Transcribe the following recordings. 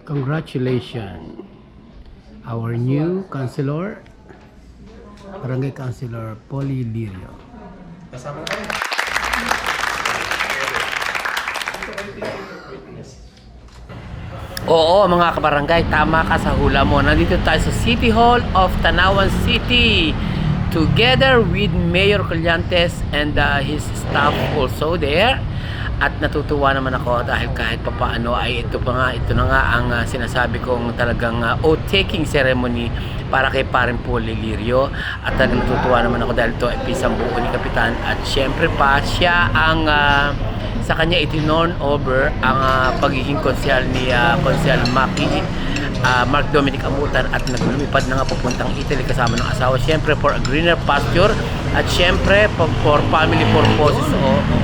Congratulations, our new councilor, Barangay Councilor Polly Lirio. Kasama kayo. Oo mga kabarangay, tama ka sa hula mo. Nandito tayo sa City Hall of Tanawan City together with Mayor Collantes and his staff also there. At natutuwa naman ako dahil kahit papaano ay ito na nga ang sinasabi kong talagang oath-taking ceremony para kay Paring Polly Lirio. At talagang natutuwa naman ako dahil ito ay pisang buo ni Kapitan. At syempre pa, siya ang sa kanya itinorn over ang pagiging konsyal ni Konsyal Maki Mark Dominic Amutan at naglumipad na nga papuntang Italy kasama ng asawa, syempre for a greener pasture at syempre for family purposes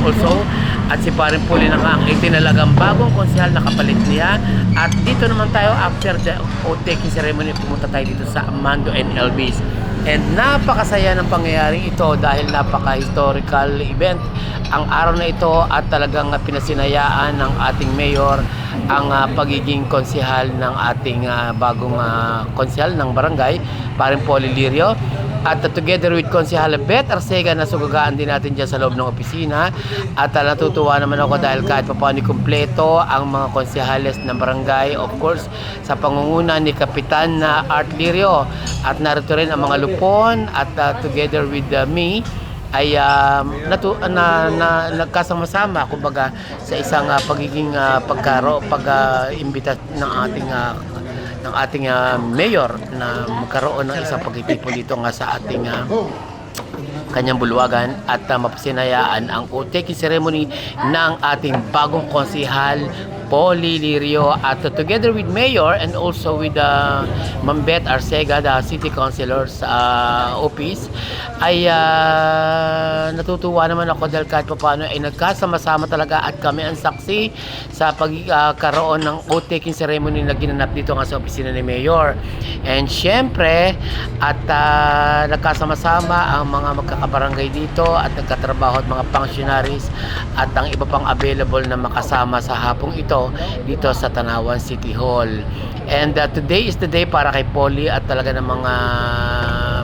also. At si Paring Polly na nga ang itinalagang bagong konsyal na kapalit niya. At dito naman tayo after the oath-taking ceremony, pumunta tayo dito sa Mando and Elvis. And napakasaya ng pangyayaring ito dahil napaka-historical event ang araw na ito at talagang pinasinayaan ng ating mayor ang pagiging konsehal ng ating bagong konsehal ng barangay, Paring Polly Lirio. At together with Konsehal Beth Arcega na sugagaan din natin dyan sa loob ng opisina. At natutuwa naman ako dahil kahit papaano kumpleto ang mga konsehales ng barangay, of course sa pangunguna ni Kapitan Art Lirio. At narito rin ang mga lupon at together with me ay nagkasama-sama kumbaga sa isang pagiging pag-imbita ng ating mayor na magkaroon ng isang pagtitipon dito nga sa ating kanyang bulwagan at mapasinayaan ang oath-taking ceremony ng ating bagong konsehal Polly Lirio at together with Mayor and also with Ma'am Beth Arcega, the City Councilor's office, ay natutuwa naman ako dahil kahit paano ay nagkasama-sama talaga at kami ang saksi sa pagkaroon ng oath-taking ceremony na ginanap dito nga sa opisina ni Mayor. And syempre at nagkasama-sama ang mga magkakabarangay dito at nagkatrabaho at mga functionaries at ang iba pang available na makasama sa hapong ito dito sa Tanawan City Hall. And today is the day para kay Polly at talaga ng mga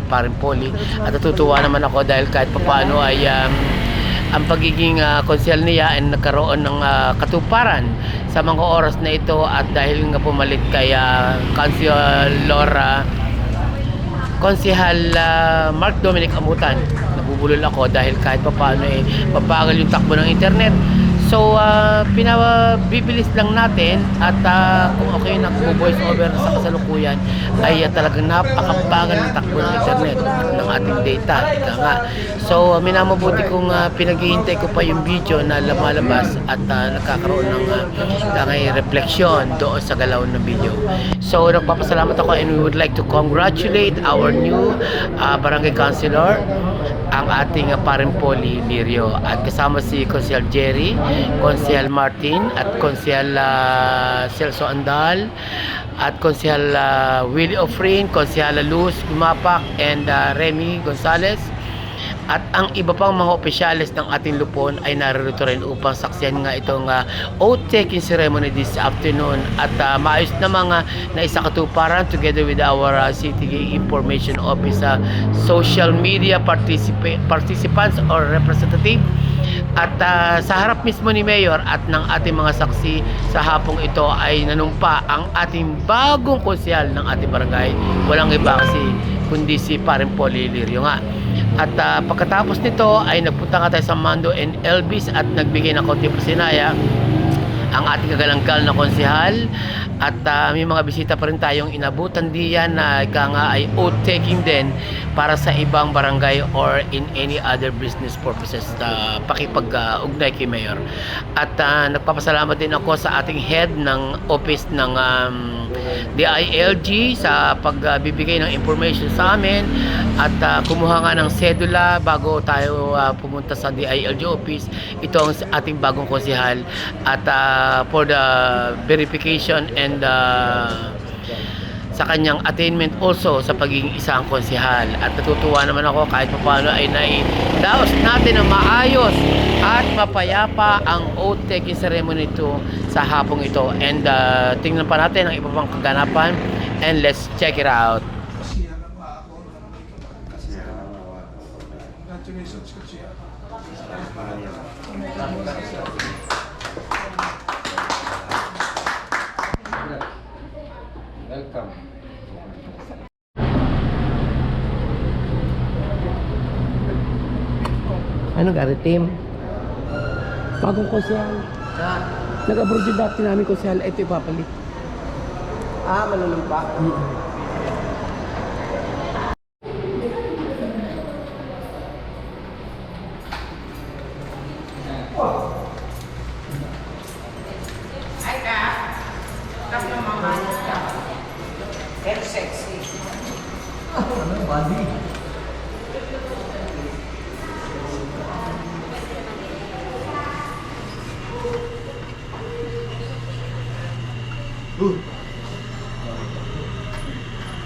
Paring Polly. At natutuwa naman ako dahil kahit papaano ay ang pagiging konsyal niya ay nagkaroon ng katuparan sa mga oras na ito at dahil nga pumalit kay Konsehal Mark Dominic Amutan. Nabubulol ako dahil kahit papaano mabagal yung takbo ng internet. So, pinabibilis lang natin at kung okay nag-voice over sa kasalukuyan ay talagang napakabagal ng takbo ng internet ng ating data. Ika nga. So, minamabuti kong pinaghihintay ko pa yung video na lumalabas at nagkakaroon ng refleksyon doon sa galaw ng video. So, nagpapasalamat ako and we would like to congratulate our new barangay councilor, ang ating Paring Polly Lirio at kasama si Konsehal Jerry, Konsehal Martin at Konsehal Celso Andal at Konsehal Willie Ofrin, Konsehal Luz Gumapak and Remy Gonzales. At ang iba pang mga opisyales ng ating lupon ay narito rin upang saksiyan nga itong oath-taking ceremony this afternoon. At maayos na mga naisakatuparan together with our City Information Office social media participants or representative. At sa harap mismo ni Mayor at ng ating mga saksi sa hapong ito ay nanumpa ang ating bagong konsyal ng ating barangay. Walang iba kundi si Paring Polly Lirio nga. At pagkatapos nito ay nagpunta nga tayo sa Mando and Elvis at nagbigay ng konting pasinaya ang ating kagalanggal na konsehal. At may mga bisita pa rin tayong inabutan diyan na nga ay oath-taking din para sa ibang barangay or in any other business purposes pakipag-ugnay kay Mayor. At nagpapasalamat din ako sa ating head ng office ng DILG sa pagbibigay ng information sa amin at kumuha nga ng sedula bago tayo pumunta sa DILG office. Ito ang ating bagong konsehal at for the verification and sa kanyang attainment also sa pagiging isang konsehal. At natutuwa naman ako kahit paano ay naidaos natin ng maayos at mapayapa ang oath taking ceremony ito sa hapong ito. And tingnan pa natin ang iba pang kaganapan and let's check it out. Welcome. Ano gari team? Bagong konsehal. Nag-abroad yung dati namin konsehal. Ito ipapalit. Malulumpa.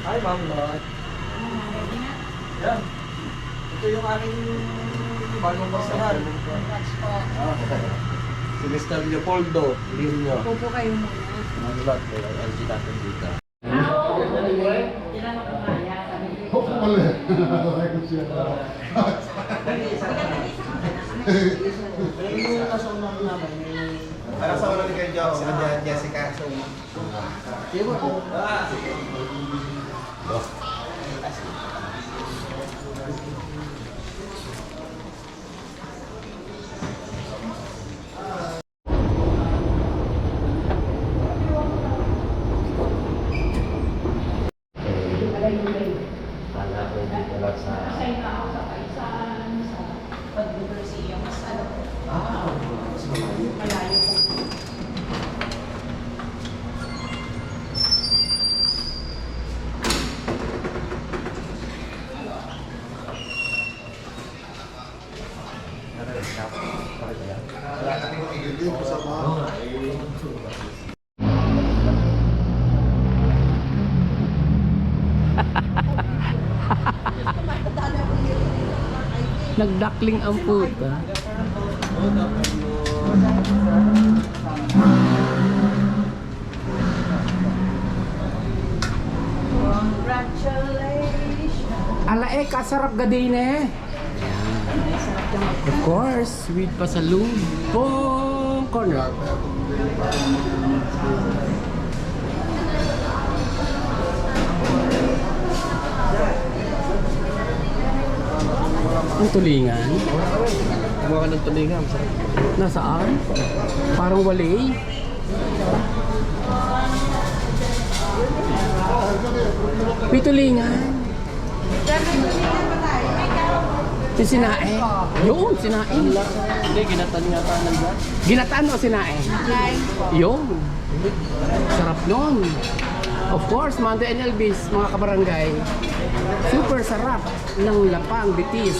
Hi, Ma'am Lot. Yan. Ito yung aking bagong basahan. Si Mr. Leopoldo Lirio. Opo kayo muna. Ma'am Lot, LG natin dito. Para sa ulo ni kay Jessica. Nagdakling ang puta. Congratulations! Ala kasarap gadin eh. Of course, with pasalubong corner. Ang tulingan? Kumuha ka ng tulingan. Nasaan? Parang walay. May tulingan. Yung sinaing. Yun, sinaing. Hindi, ginatan nga tayo nandyan. Ginataan o sinaing? Yun. Sarap nun. Of course, Mando and Elvis, mga kabarangay. Super sarap ng lapang bitis.